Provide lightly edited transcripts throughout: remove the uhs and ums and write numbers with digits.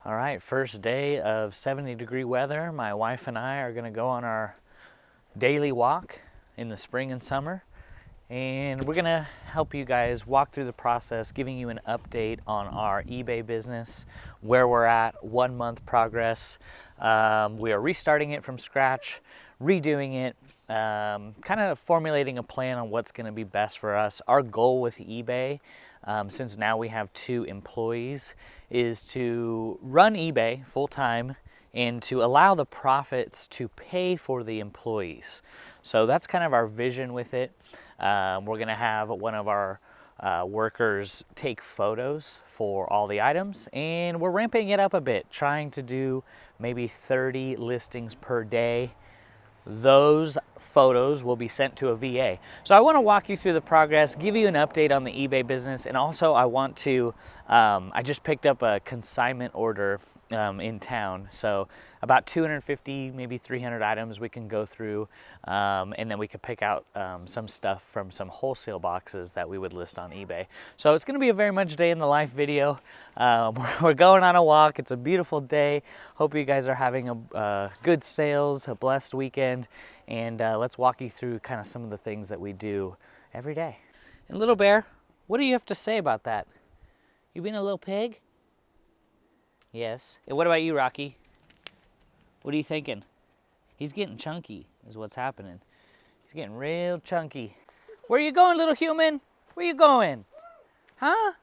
All right, first day of 70-degree weather. My wife and I are gonna go on our daily walk in the spring and summer. And we're gonna help you guys walk through the process, giving you an update on our eBay business, where we're at, 1 month progress. We are restarting it from scratch, redoing it, kind of formulating a plan on what's gonna be best for us. Our goal with eBay, since now we have 2 employees, is to run eBay full time and to allow the profits to pay for the employees. So that's kind of our vision with it. We're gonna have one of our workers take photos for all the items, and we're ramping it up a bit, trying to do maybe 30 listings per day. Those photos will be sent to a VA. So I want to walk you through the progress, give you an update on the eBay business, and also I want to, I just picked up a consignment order in town. So about 250, maybe 300 items we can go through, and then we could pick out some stuff from some wholesale boxes that we would list on eBay. So it's gonna be a very much day in the life video. We're going on a walk. It's a beautiful day. Hope you guys are having a good sales, a blessed weekend, and let's walk you through kind of some of the things that we do every day. And Little Bear, what do you have to say about that? You being a little pig? Yes. And what about you, Rocky? What are you thinking? He's getting chunky, is what's happening. He's getting real chunky. Where you going, little human? Where you going? Huh?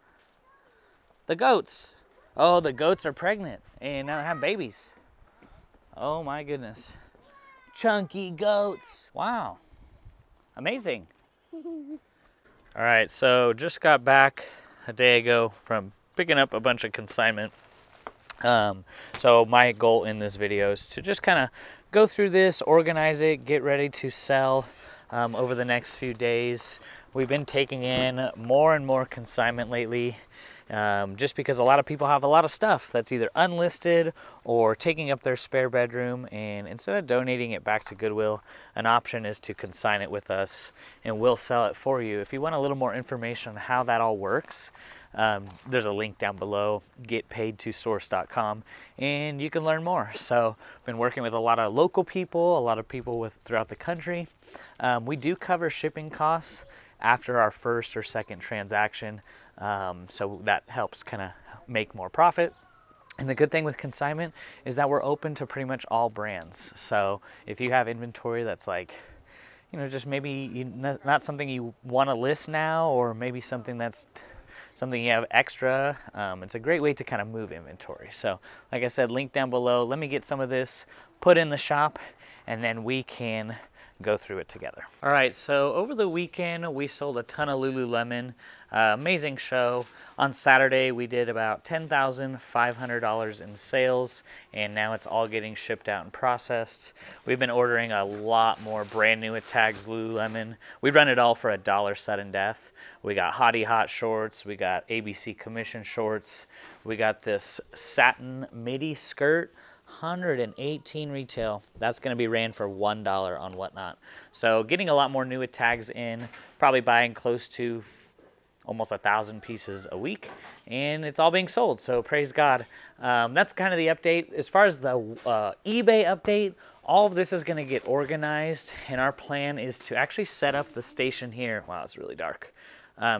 The goats. Oh, the goats are pregnant and now have babies. Oh my goodness. Chunky goats. Wow. Amazing. All right, so just got back a day ago from picking up a bunch of consignment. So my goal in this video is to just kind of go through this, organize it, get ready to sell over the next few days. We've been taking in more and more consignment lately, just because a lot of people have a lot of stuff that's either unlisted or taking up their spare bedroom, and instead of donating it back to Goodwill, an option is to consign it with us and we'll sell it for you. If you want a little more information on how that all works, there's a link down below, getpaidtosource.com, and you can learn more. So I've been working with a lot of local people, a lot of people throughout the country. We do cover shipping costs after our first or second transaction, so that helps kind of make more profit. And the good thing with consignment is that we're open to pretty much all brands. So if you have inventory that's like, you know, just maybe not something you want to list now, or maybe something that's something you have extra, it's a great way to kind of move inventory. So like I said, link down below. Let me get some of this put in the shop and then we can go through it together. All right, so over the weekend we sold a ton of Lululemon. Amazing show. On Saturday we did about $10,500 in sales, and now it's all getting shipped out and processed. We've been ordering a lot more brand new with tags Lululemon. We run it all for $1 sudden death. We got Hottie Hot shorts, we got ABC commission shorts, we got this satin midi skirt, 118 retail. That's going to be ran for $1 on Whatnot. So getting a lot more new with tags in, probably buying close to almost 1,000 pieces a week, and it's all being sold. So praise God. That's kind of the update. As far as the eBay update, all of this is going to get organized, and our plan is to actually set up the station here. Wow, it's really dark.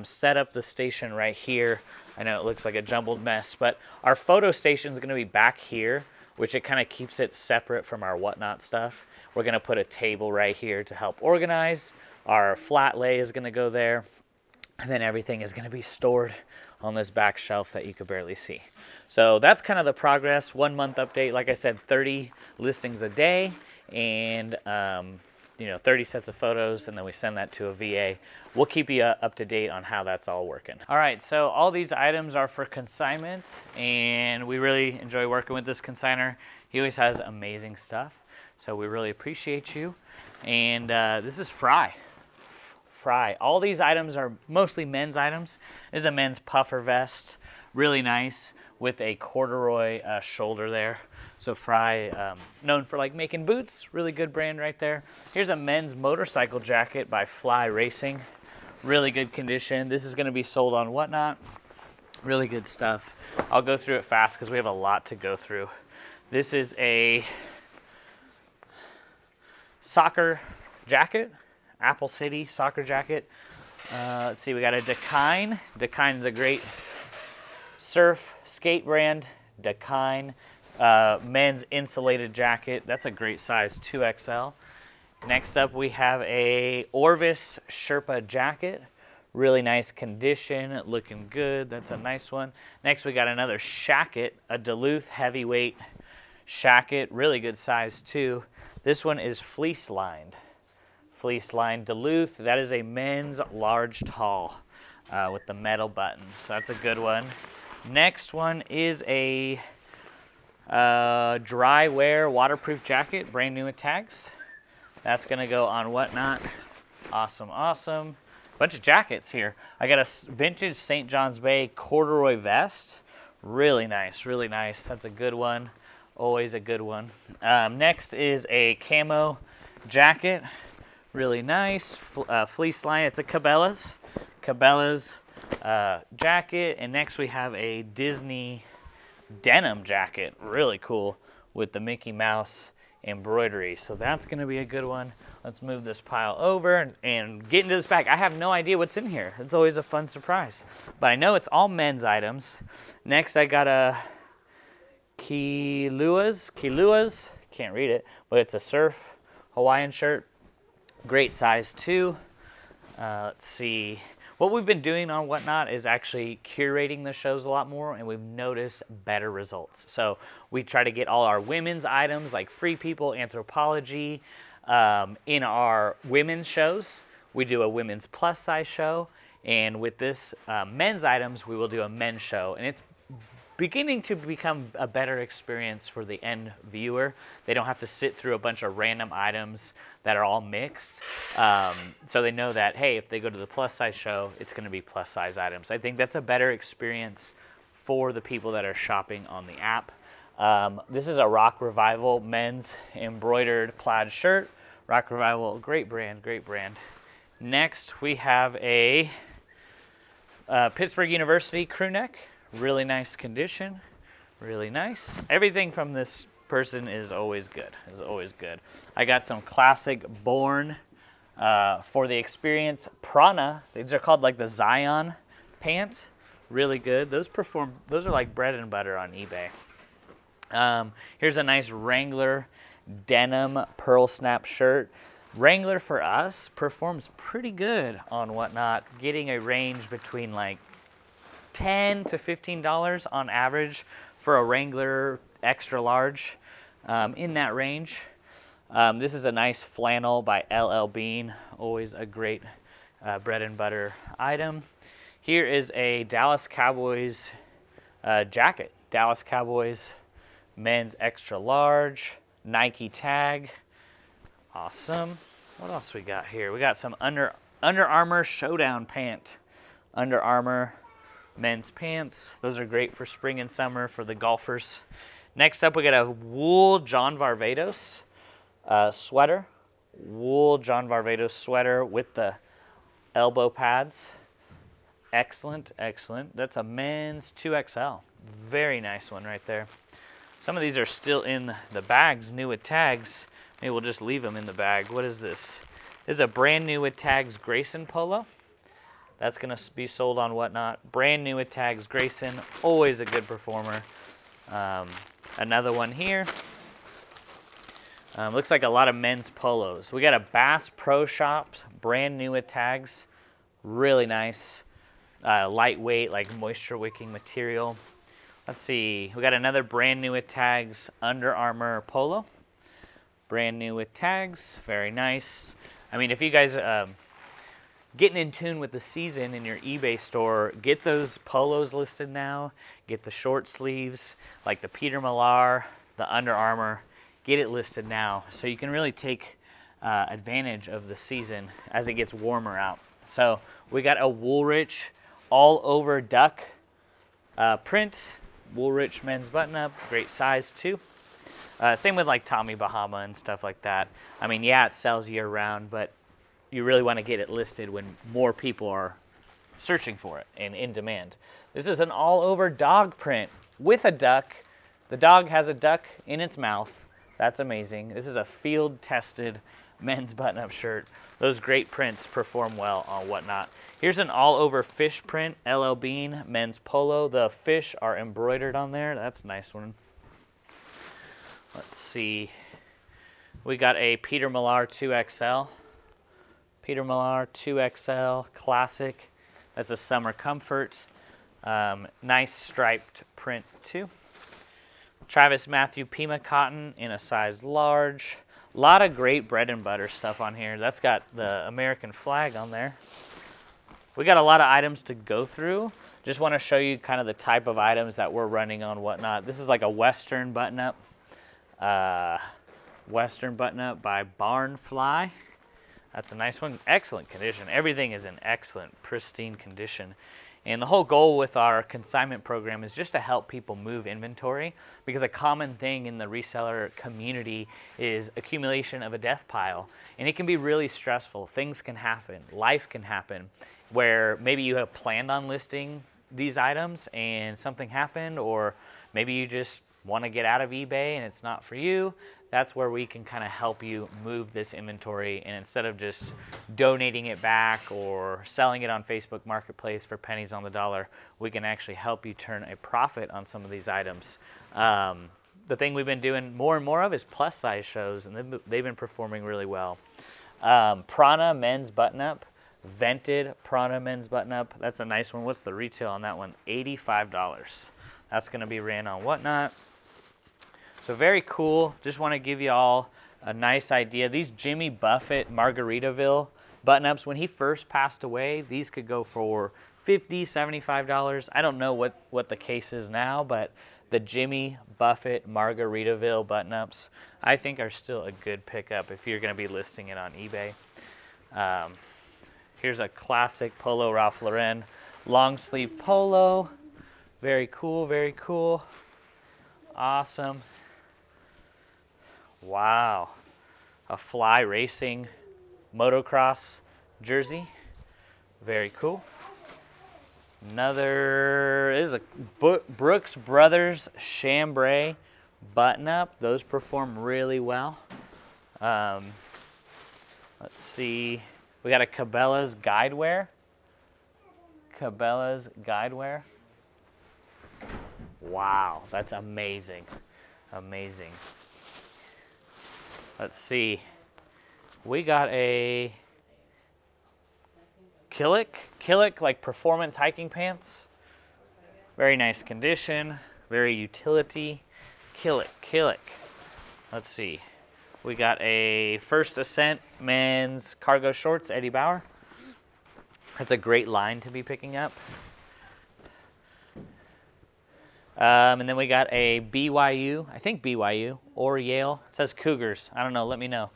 Set up the station right here. I know it looks like a jumbled mess, but our photo station is going to be back here, which it kind of keeps it separate from our Whatnot stuff. We're going to put a table right here to help organize. Our flat lay is going to go there, and then everything is going to be stored on this back shelf that you could barely see. So that's kind of the progress. 1 month update. Like I said, 30 listings a day, and 30 sets of photos, and then we send that to a VA. We'll keep you up to date on how that's all working. All right, so all these items are for consignment, and we really enjoy working with this consigner. He always has amazing stuff, so we really appreciate you. And this is Fry. All these items are mostly men's items. This is a men's puffer vest, really nice, with a corduroy shoulder there. So Fry, known for like making boots, really good brand right there. Here's a men's motorcycle jacket by Fly Racing, really good condition. This is going to be sold on Whatnot. Really good stuff. I'll go through it fast because we have a lot to go through. This is a soccer jacket, Apple City soccer jacket. Let's see, we got a Dakine. Dakine is a great surf skate brand. Dakine, men's insulated jacket. That's a great size, 2XL. Next up, we have a Orvis Sherpa jacket. Really nice condition, looking good. That's a nice one. Next, we got another shacket, a Duluth heavyweight shacket. Really good size too. This one is fleece lined. Fleece lined Duluth. That is a men's large tall with the metal buttons. So that's a good one. Next one is a dry wear waterproof jacket, brand new with tags. That's gonna go on Whatnot. Awesome, awesome. Bunch of jackets here. I got a vintage St. John's Bay corduroy vest. Really nice, really nice. That's a good one. Always a good one. Next is a camo jacket. Really nice. Fleece line. It's a Cabela's jacket. And next we have a Disney denim jacket. Really cool with the Mickey Mouse embroidery. So that's going to be a good one. Let's move this pile over and get into this bag. I have no idea what's in here. It's always a fun surprise. But I know it's all men's items. Next I got a Kilua's, can't read it, but it's a surf Hawaiian shirt. Great size too. Let's see. What we've been doing on Whatnot is actually curating the shows a lot more, and we've noticed better results. So we try to get all our women's items like Free People, Anthropology, in our women's shows. We do a women's plus size show, and with this men's items, we will do a men's show. And it's beginning to become a better experience for the end viewer. They don't have to sit through a bunch of random items that are all mixed. So they know that, hey, if they go to the plus size show, it's gonna be plus size items. I think that's a better experience for the people that are shopping on the app. This is a Rock Revival men's embroidered plaid shirt. Rock Revival, great brand, great brand. Next, we have a Pittsburgh University crew neck. Really nice condition, really nice. Everything from this person is always good, I got some classic Born for the Experience Prana. These are called like the Zion pant. Really good. Those are like bread and butter on eBay. Here's a nice Wrangler denim pearl snap shirt. Wrangler for us performs pretty good on Whatnot, getting a range between like $10 to $15 on average for a Wrangler extra large, in that range. This is a nice flannel by LL Bean, always a great bread and butter item. Here is a Dallas Cowboys jacket. Dallas Cowboys men's extra large, Nike tag. Awesome. What else we got here? We got some Under Armour Showdown pant. Under Armour men's pants. Those are great for spring and summer for the golfers. Next up, we got a wool John Varvatos sweater. Wool John Varvatos sweater with the elbow pads. Excellent, excellent. That's a men's 2XL. Very nice one right there. Some of these are still in the bags, new with tags. Maybe we'll just leave them in the bag. What is this? This is a brand new with tags Grayson polo. That's going to be sold on Whatnot. Brand new with tags Grayson, always a good performer. Another one here. Looks like a lot of men's polos. We got a Bass Pro Shops, brand new with tags. Really nice. Lightweight, like moisture wicking material. Let's see. We got another brand new with tags Under Armour polo. Brand new with tags. Very nice. I mean, if you guys getting in tune with the season in your eBay store, get those polos listed now. Get the short sleeves, like the Peter Millar, the Under Armour. Get it listed now so you can really take advantage of the season as it gets warmer out. So we got a Woolrich all over duck print. Woolrich men's button-up, great size too. Same with like Tommy Bahama and stuff like that. I mean, yeah, it sells year round, but you really want to get it listed when more people are searching for it and in demand. This is an all-over dog print with a duck. The dog has a duck in its mouth. That's amazing. This is a field-tested men's button-up shirt. Those great prints perform well on Whatnot. Here's an all-over fish print, LL Bean, men's polo. The fish are embroidered on there. That's a nice one. Let's see. We got a Peter Millar 2XL. Peter Millar 2XL Classic. That's a summer comfort. Nice striped print too. Travis Matthew Pima cotton in a size large. A lot of great bread and butter stuff on here. That's got the American flag on there. We got a lot of items to go through. Just want to show you kind of the type of items that we're running on Whatnot. This is like a Western button-up. Western button-up by Barnfly. That's a nice one. Excellent condition. Everything is in excellent, pristine condition. And the whole goal with our consignment program is just to help people move inventory, because a common thing in the reseller community is accumulation of a death pile. And it can be really stressful. Things can happen. Life can happen where maybe you have planned on listing these items and something happened, or maybe you just want to get out of eBay and it's not for you. That's where we can kind of help you move this inventory, and instead of just donating it back or selling it on Facebook Marketplace for pennies on the dollar, we can actually help you turn a profit on some of these items. The thing we've been doing more and more of is plus size shows, and they've been performing really well. Prana men's button-up, vented Prana men's button-up. That's a nice one. What's the retail on that one? $85. That's going to be ran on Whatnot. So very cool. Just want to give you all a nice idea. These Jimmy Buffett Margaritaville button-ups, when he first passed away, these could go for $50, $75. I don't know what the case is now, but the Jimmy Buffett Margaritaville button-ups, I think are still a good pickup if you're going to be listing it on eBay. Here's a classic Polo Ralph Lauren long sleeve polo. Very cool, very cool. Awesome. Wow, a Fly Racing motocross jersey. Very cool. Another is a Brooks Brothers chambray button-up. Those perform really well. Let's see. We got a Cabela's Guidewear. Cabela's Guidewear. Wow, that's amazing. Amazing. Let's see. We got a Killick like performance hiking pants. Very nice condition, very utility. Killick. Let's see. We got a First Ascent men's cargo shorts, Eddie Bauer. That's a great line to be picking up. And then we got a BYU, I think BYU or Yale. It says Cougars. I don't know. Let me know.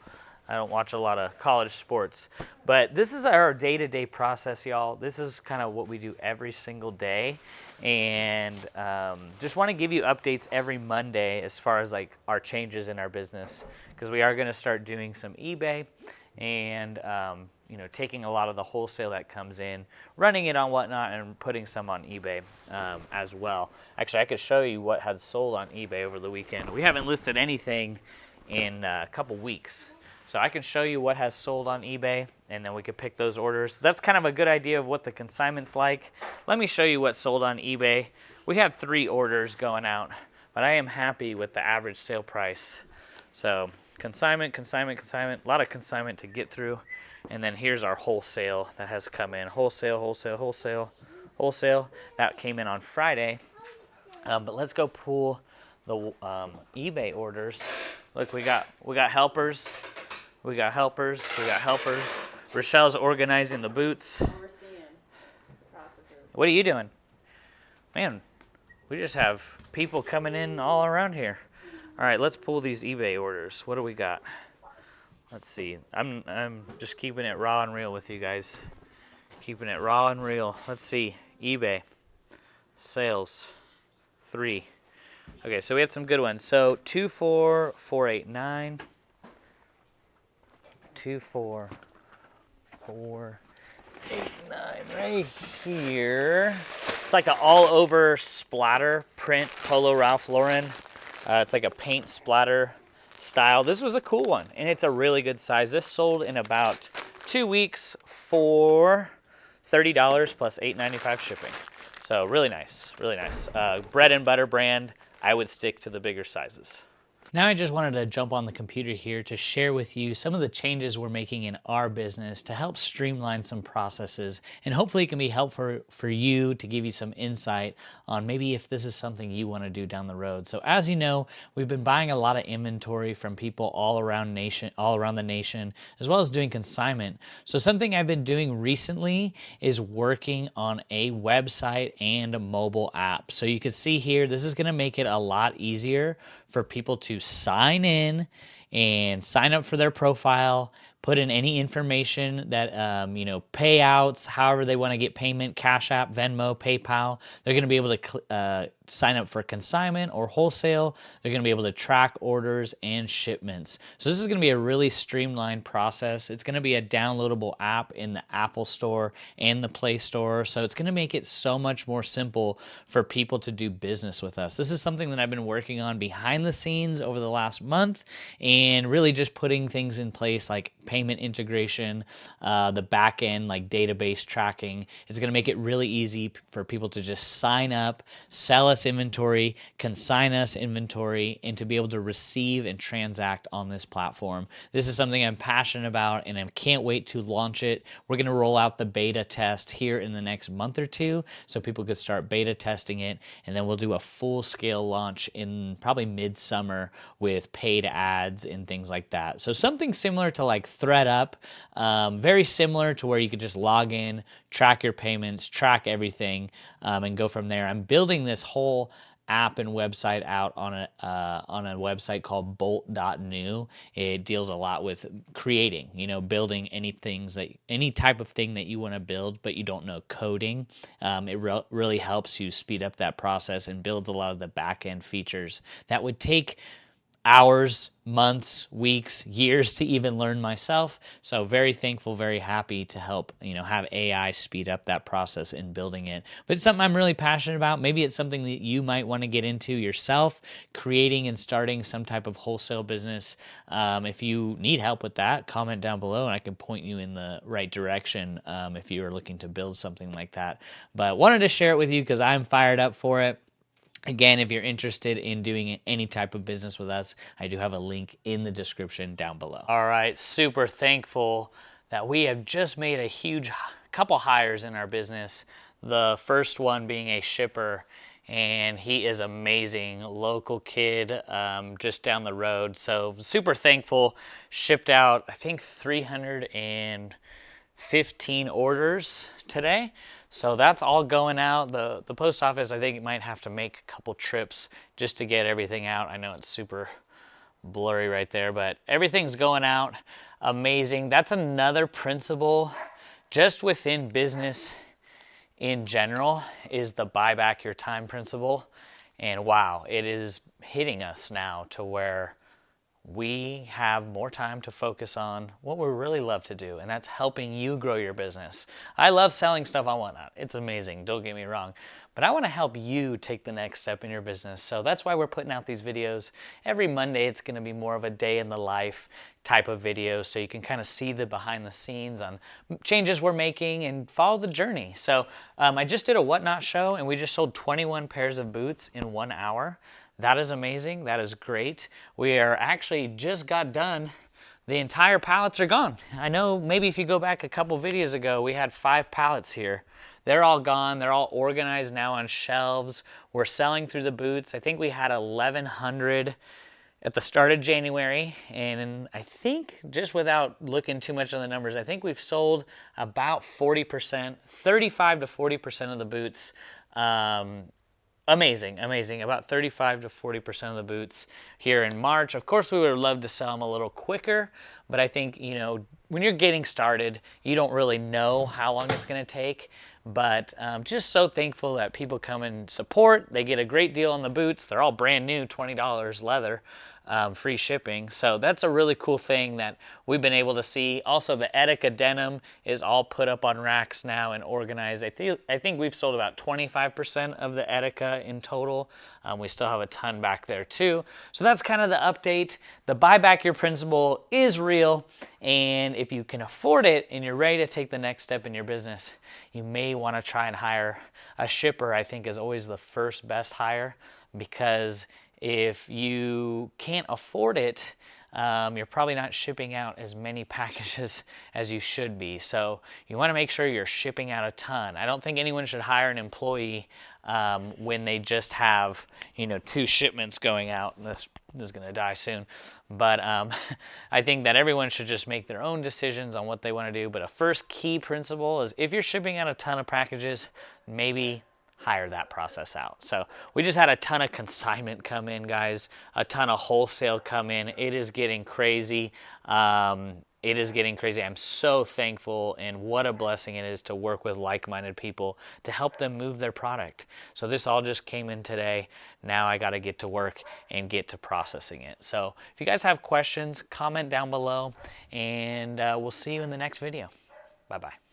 I don't watch a lot of college sports. But this is our day-to-day process, y'all. This is kind of what we do every single day. And just want to give you updates every Monday as far as like our changes in our business, because we are going to start doing some eBay and taking a lot of the wholesale that comes in, running it on Whatnot, and putting some on eBay as well. Actually, I could show you what had sold on eBay over the weekend. We haven't listed anything in a couple weeks, so I can show you what has sold on eBay, and then we could pick those orders. That's kind of a good idea of what the consignment's like. Let me show you what sold on eBay. We have 3 orders going out, but I am happy with the average sale price. So consignment, a lot of consignment to get through. And then here's our wholesale that has come in. Wholesale. That came in on Friday. But let's go pull the eBay orders. Look, we got helpers. We got helpers. Rochelle's organizing the boots. Overseeing processes. What are you doing? Man, we just have people coming in all around here. All right, let's pull these eBay orders. What do we got? Let's see. I'm just keeping it raw and real with you guys. Keeping it raw and real. Let's see. eBay. Sales. 3. Okay, so we had some good ones. So 24489. 24489. right here. It's like an all-over splatter print Polo Ralph Lauren. It's like a paint splatter style. This was a cool one, and it's a really good size. This sold in about 2 weeks for $30 plus $8.95 shipping. So really nice, really nice. Bread and butter brand. I would stick to the bigger sizes. Now I just wanted to jump on the computer here to share with you some of the changes we're making in our business to help streamline some processes, and hopefully it can be helpful for you to give you some insight on maybe if this is something you want to do down the road. So as you know, we've been buying a lot of inventory from people all around the nation, as well as doing consignment. So something I've been doing recently is working on a website and a mobile app. So you can see here, this is going to make it a lot easier for people to sign in and sign up for their profile, put in any information that, payouts, however they want to get payment, Cash App, Venmo, PayPal. They're going to be able to sign up for consignment or wholesale. They're going to be able to track orders and shipments. So this is going to be a really streamlined process. It's going to be a downloadable app in the Apple Store and the Play Store. So it's going to make it so much more simple for people to do business with us. This is something that I've been working on behind the scenes over the last month, and really just putting things in place like payment integration, the back end, like database tracking. It's going to make it really easy for people to just sign up, sell us inventory, consign us inventory, and to be able to receive and transact on this platform. This is something I'm passionate about, and I can't wait to launch it. We're going to roll out the beta test here in the next month or two, so people could start beta testing it, and then we'll do a full-scale launch in probably mid-summer with paid ads and things like that. So something similar to like ThreadUp, very similar to where you could just log in, track your payments, track everything, and go from there. I'm building this whole app and website out on a website called bolt.new. It deals a lot with creating, building any type of thing that you want to build, but you don't know coding. It really helps you speed up that process and builds a lot of the back end features that would take hours, months, weeks, years to even learn myself. So very thankful, very happy to help, have AI speed up that process in building it. But it's something I'm really passionate about. Maybe it's something that you might want to get into yourself, creating and starting some type of wholesale business. If you need help with that, comment down below and I can point you in the right direction if you are looking to build something like that. But wanted to share it with you because I'm fired up for it. Again, if you're interested in doing any type of business with us, I do have a link in the description down below. All right, super thankful that we have just made a huge couple hires in our business. The first one being a shipper, and he is amazing, local kid, just down the road. So super thankful. Shipped out, I think 315 orders today. So that's all going out. The post office, I think, might have to make a couple trips just to get everything out. I know it's super blurry right there, but everything's going out. Amazing. That's another principle just within business in general, is the buy back your time principle. And wow, it is hitting us now to where we have more time to focus on what we really love to do, and that's helping you grow your business. I love selling stuff on Whatnot. It's amazing, don't get me wrong. But I want to help you take the next step in your business. So that's why we're putting out these videos. Every Monday, it's going to be more of a day in the life type of video, so you can kind of see the behind the scenes on changes we're making and follow the journey. So I just did a Whatnot show, and we just sold 21 pairs of boots in 1 hour. That is amazing. That is great. We are actually just got done. The entire pallets are gone. I know maybe if you go back a couple videos ago, we had 5 pallets here. They're all gone. They're all organized now on shelves. We're selling through the boots. I think we had 1,100 at the start of January, and I think, just without looking too much on the numbers, I think we've sold about 40%, 35 to 40% of the boots. Amazing, amazing. About 35 to 40% of the boots here in March. Of course, we would love to sell them a little quicker, but I think, you know, when you're getting started, you don't really know how long it's going to take. But just so thankful that people come and support. They get a great deal on the boots. They're all brand new, $20 leather, free shipping. So that's a really cool thing that we've been able to see. Also, the Etika denim is all put up on racks now and organized. I think we've sold about 25% of the Etika in total. We still have a ton back there too. So that's kind of the update. The buy back your principal is real, and if you can afford it and you're ready to take the next step in your business, you may want to try and hire a shipper. I think is always the first best hire, because if you can't afford it, you're probably not shipping out as many packages as you should be. So you want to make sure you're shipping out a ton. I don't think anyone should hire an employee when they just have, you know, 2 shipments going out. And this is going to die soon. But I think that everyone should just make their own decisions on what they want to do. But a first key principle is, if you're shipping out a ton of packages, maybe hire that process out. So we just had a ton of consignment come in, guys, a ton of wholesale come in. It is getting crazy. It is getting crazy. I'm so thankful, and what a blessing it is to work with like-minded people to help them move their product. So this all just came in today. Now I got to get to work and get to processing it. So if you guys have questions, comment down below, and we'll see you in the next video. Bye-bye.